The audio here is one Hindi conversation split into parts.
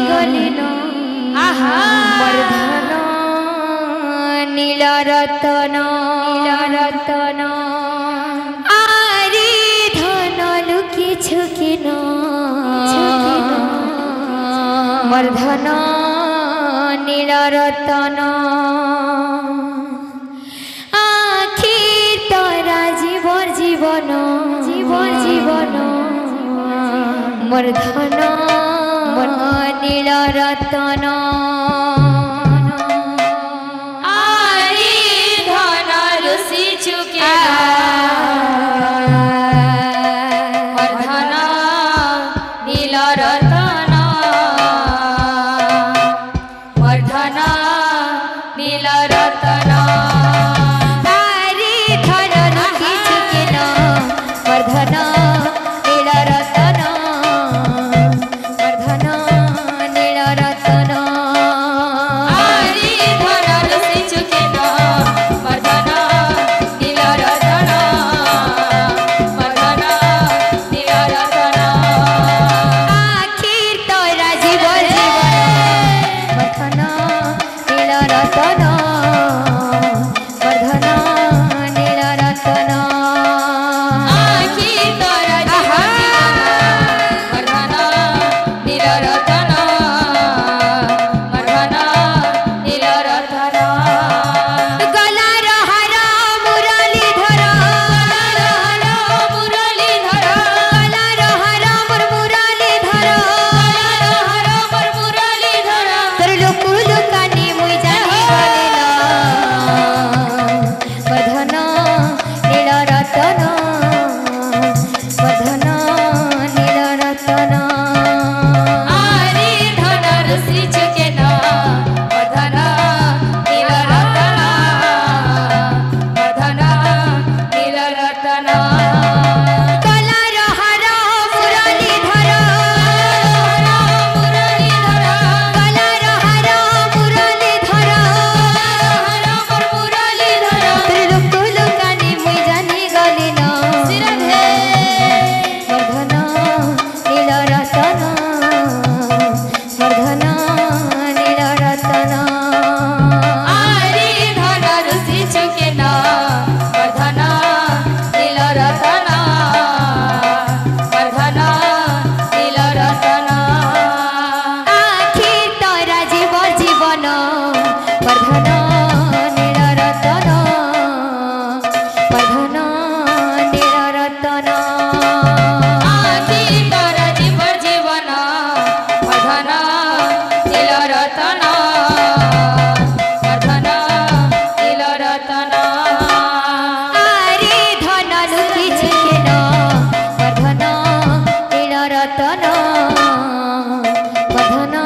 गलिन आहा वर्धन नीलरतन रतन आरी धन लुकी छुकिन वर्धन नीलरतन जीवन वर्धन नीलरतन आरी धन ऋषि चुके वर्धन नीलरतन वर्धन नीलरतन वर्धन नीलरतन वर्धन नीलरतन आरी धन ऋषि चुकेन वर्धन नीलरतन वर्धन नीलरतन आखिर तोरा जीवन वर्धन नीलरतन वर्धन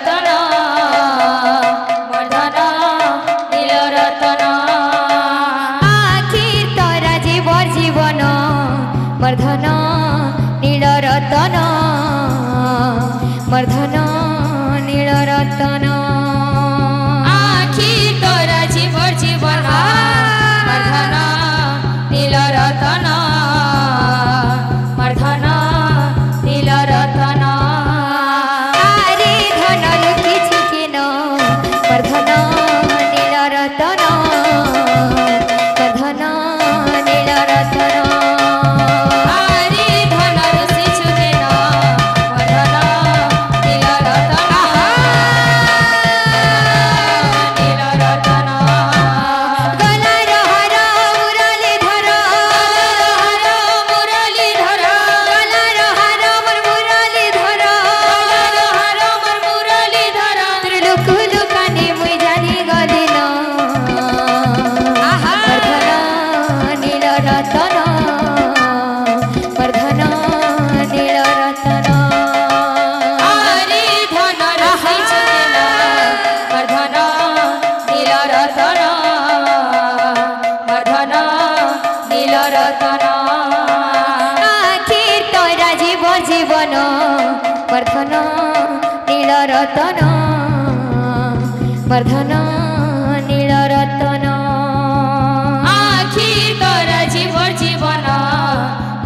नीलरतन वर्धन नीलरतन वर्धन नीलरतन आखिर तोरा जीवन वर्धन नीलरतन वर्धन नीलरतन आरी धन लुकी छुकिन वर्धन नीलरतन वर्धन नीलरतन जीवन वर्धन नीलरतन वर्धन नीलरतन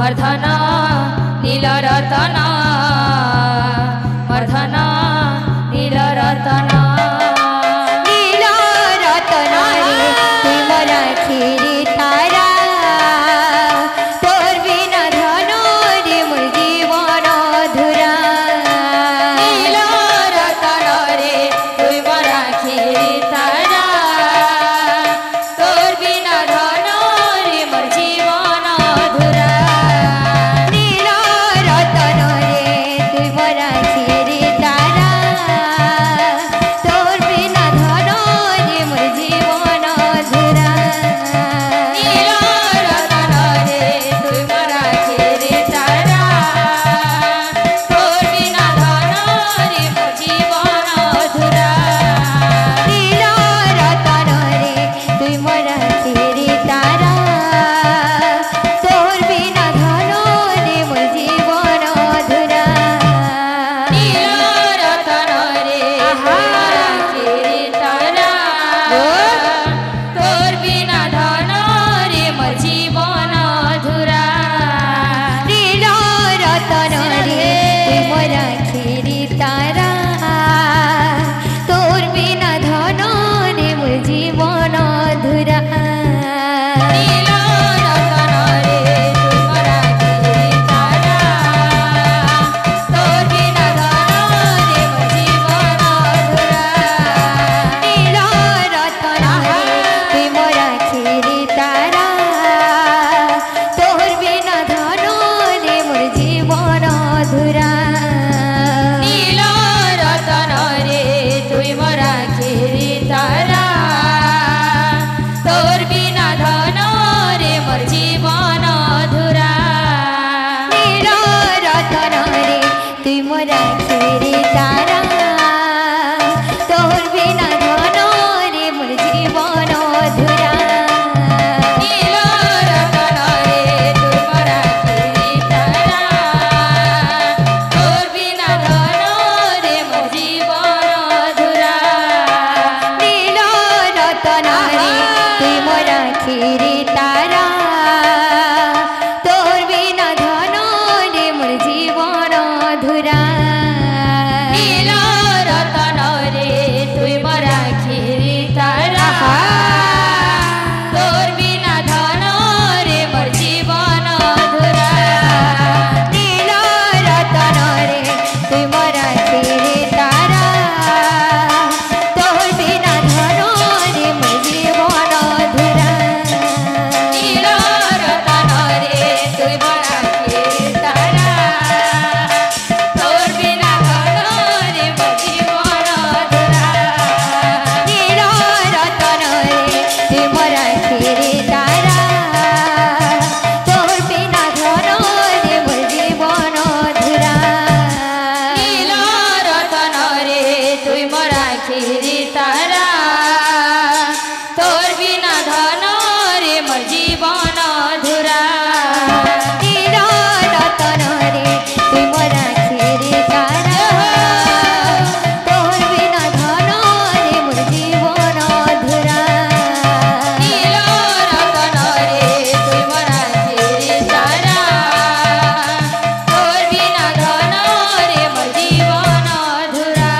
मोर धन नील रतन मोर धन नील रतन नील रतन रे तुई मोर आखिरी तारा तोर बिना धन रे मोर जीवन अधूरा नील रतन रे तुई मोर आखिरी तारा तोर बिना धन रे मोर जीवन अधूरा नील रतन रे तुई मोर आखिरी तारा तोर बिना धन रे मोर जीवन अधूरा नील रतन रे तुई मोर आखिरी तारा तोर बिना धन रे मोर जीवन अधूरा नील रतन रे तुई मोर आखिरी तारा तोर बिना धन रे मोर जीवन अधूरा नील रतन रे तुई मोर आखिरी तारा तोर बिना धन रे मोर जीवन अधूरा नील रतन रे तुई मोर आखिरी तारा तोर बिना धन रे मोर जीवन अधूरा नील रतन रे तुई मोर आखिरी तारा तोर बिना धन रे मोर जीवन अधूरा नील रतन रे तुई मोर आखिरी तारा तोर बिना धन रे मोर जीवन अधूरा नील रतन रे तुई मोर आखिरी तारा तोर बिना धन रे मोर जीवन अधूरा नील रतन रे तुई मोर आखिरी तारा तोर बिना धन रे मोर जीवन अधूरा नील रतन रे तुई मोर आखिरी तारा तोर बिना धन रे मोर जीवन अधूरा नील रतन रे तुई मोर आखिरी तारा तोर बिना धन रे मोर जीवन अधूरा नील रतन रे तुई मोर आखिरी तारा तोर बिना धन रे मोर जीवन अधूरा नील रतन रे तुई मोर आखिरी तारा तोर बिना धन रे मोर जीवन अधूरा नील रतन रे तुई मोर आखिरी तारा तोर बिना धन रे मोर जीवन अधूरा नील रतन रे तुई मोर आखिरी तारा तोर बिना धन रे मोर जीवन अधूरा नील रतन रे तुई मोर आखिरी तारा तोर बिना धन रे मोर जीवन अधूरा नील रतन रे तुई मोर आखिरी तारा तोर बिना धन रे मोर जीवन अधूरा नील रतन रे तुई मोर आखिरी तारा तोर बिना धन रे मोर जीवन अधूरा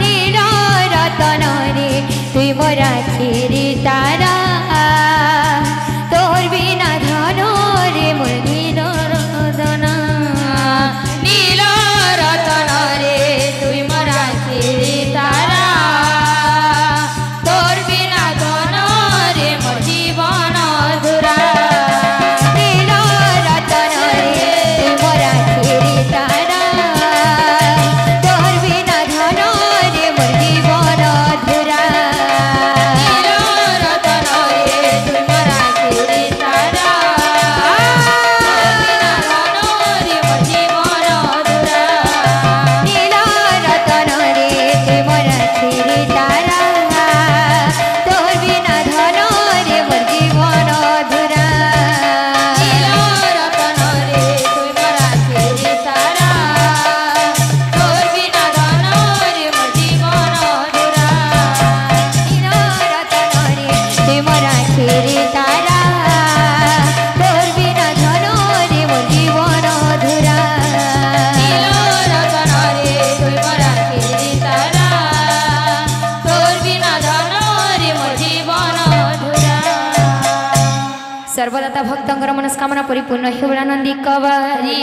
नील रतन रे तुई मोर आखिरी तारा तोर बिना धन रे मोर जीवन अधूरा नील रतन रे तुई मोर आखिरी तारा तोर बिना धन रे मोर जीवन अधूरा नील रतन रे तुई मोर आखिरी तारा तोर बिना धन रे मोर जीवन अधूरा सर्वदाता भक्तंकर मनस्कामना परिपूर्ण हे बोला नंदी कवरी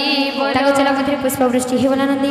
चला मध्य पुष्पवृष्टि हे बोला नंदी।